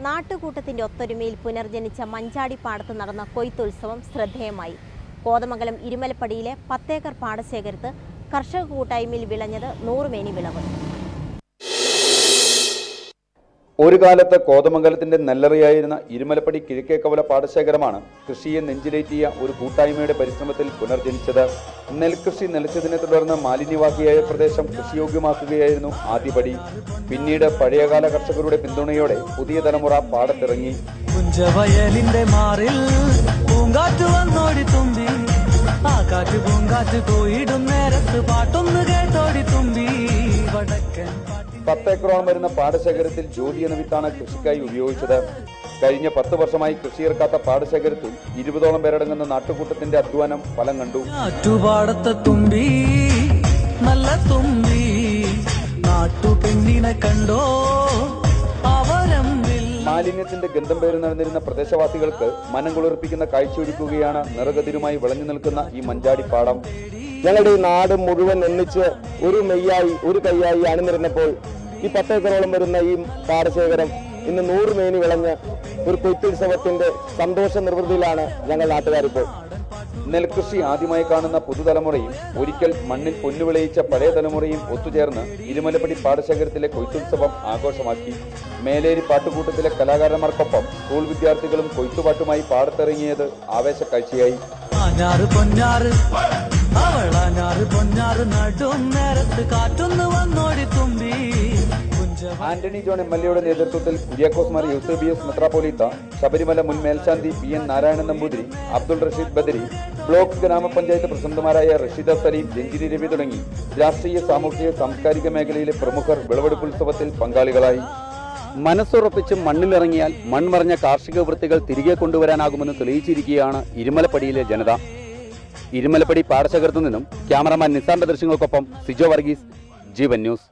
നാട്ടുകൂട്ടത്തിന്റെ ഒത്തൊരുമയിൽ പുനർജനിച്ച മഞ്ചാടിപ്പാടത്ത് നടന്ന കൊയ്ത്തുത്സവം ശ്രദ്ധേയമായി. കോതമംഗലം ഇരുമലപ്പടിയിലെ 10 ഏക്കർ പാടശേഖരത്ത് കർഷക കൂട്ടായ്മയിൽ വിളഞ്ഞത് 100 മേനി വിളവ്. ഒരു കാലത്ത് കോതമംഗലത്തിന്റെ നെല്ലറയായിരുന്ന ഇരുമലപ്പടി കിഴക്കേക്കവല പാടശേഖരമാണ് കൃഷിയെ നെഞ്ചിലേറ്റിയ ഒരു കൂട്ടായ്മയുടെ പരിശ്രമത്തിൽ പുനർജനിച്ചത്. നെൽകൃഷി നിലച്ചതിനെ തുടർന്ന് മാലിന്യവാഹിയായ പ്രദേശം കൃഷിയോഗ്യമാക്കുകയായിരുന്നു ആദ്യപടി. പിന്നീട് പഴയകാല കർഷകരുടെ പിന്തുണയോടെ പുതിയ തലമുറ പാടത്തിറങ്ങി. ഏക്കറോളം വരുന്ന പാടശേഖരത്തിൽ ജ്യോതി എന്ന വിത്താണ് കൃഷിക്കായി ഉപയോഗിച്ചത്. കഴിഞ്ഞ 10 വർഷമായി കൃഷിയിറക്കാത്ത പാടശേഖരത്തിൽ 20ഓളം പേരടങ്ങുന്ന നാട്ടുകൂട്ടത്തിന്റെ അധ്വാനം ഫലം കണ്ടു. മാലിന്യത്തിന്റെ ഗന്ധം പേര് നടന്നിരുന്ന പ്രദേശവാസികൾക്ക് മനം കുളിർപ്പിക്കുന്ന കാഴ്ചയൊരുക്കുകയാണ് നിറകതിരുമായി വിളഞ്ഞു നിൽക്കുന്ന ഈ മഞ്ചാടിപ്പാടം. ഞങ്ങളുടെ ഈ നാട് മുഴുവൻ ഒന്നിച്ച് ഒരു മെയ്യായി ഒരു കൈയായി അണിനിരുന്നപ്പോൾ ഈ 10 ഏക്കറോളം വരുന്ന ഈ പാടശേഖരം ഇന്ന് 100 മേനി വിളഞ്ഞ് ഒരു കൊയ്ത്തുത്സവത്തിന്റെ സന്തോഷ നിർവൃതിയിലാണ് ഞങ്ങൾ നാട്ടുകാരിപ്പോൾ. നെൽകൃഷി ആദ്യമായി കാണുന്ന പുതുതലമുറയും ഒരിക്കൽ മണ്ണിൽ പൊന്നുവിളയിച്ച പഴയ തലമുറയും ഒത്തുചേർന്ന് ഇരുമലപ്പടി പാടശേഖരത്തിലെ കൊയ്ത്തുത്സവം ആഘോഷമാക്കി. മേലേരി പാട്ടുകൂട്ടത്തിലെ കലാകാരന്മാർക്കൊപ്പം സ്കൂൾ വിദ്യാർത്ഥികളും കൊയ്ത്തുപാട്ടുമായി പാടത്തിറങ്ങിയത് ആവേശക്കാഴ്ചയായി. ആന്റണി ജോൺ MLA നേതൃത്വത്തിൽ കുര്യാക്കോസ് മാർ യൂസേബിയസ് മെത്രാപ്പോലീത്ത, ശബരിമല മുൻ മേൽശാന്തി PN നാരായണൻ നമ്പൂതിരി, അബ്ദുൾ റഷീദ് ബദരി, ബ്ലോക്ക് ഗ്രാമപഞ്ചായത്ത് പ്രസിഡന്റുമാരായ റഷീദ സലീം, രഞ്ജിനി രവി തുടങ്ങി രാഷ്ട്രീയ, സാമൂഹിക, സാംസ്കാരിക മേഖലയിലെ പ്രമുഖർ വിളവെടുപ്പുത്സവത്തിൽ പങ്കാളികളായി. മനസ്സുറപ്പിച്ച് മണ്ണിലിറങ്ങിയാൽ മൺമറഞ്ഞ കാർഷിക വൃത്തികൾ തിരികെ കൊണ്ടുവരാനാകുമെന്ന് തെളിയിച്ചിരിക്കുകയാണ് ഇരുമലപ്പടിയിലെ ജനത. ഇരുമലപ്പടി പാടശേഖരത്തു നിന്നും ക്യാമറമാൻ നിസാറിന്റെ ദൃശ്യങ്ങൾക്കൊപ്പം സിജോ വർഗീസ്, ജീവൻ ന്യൂസ്.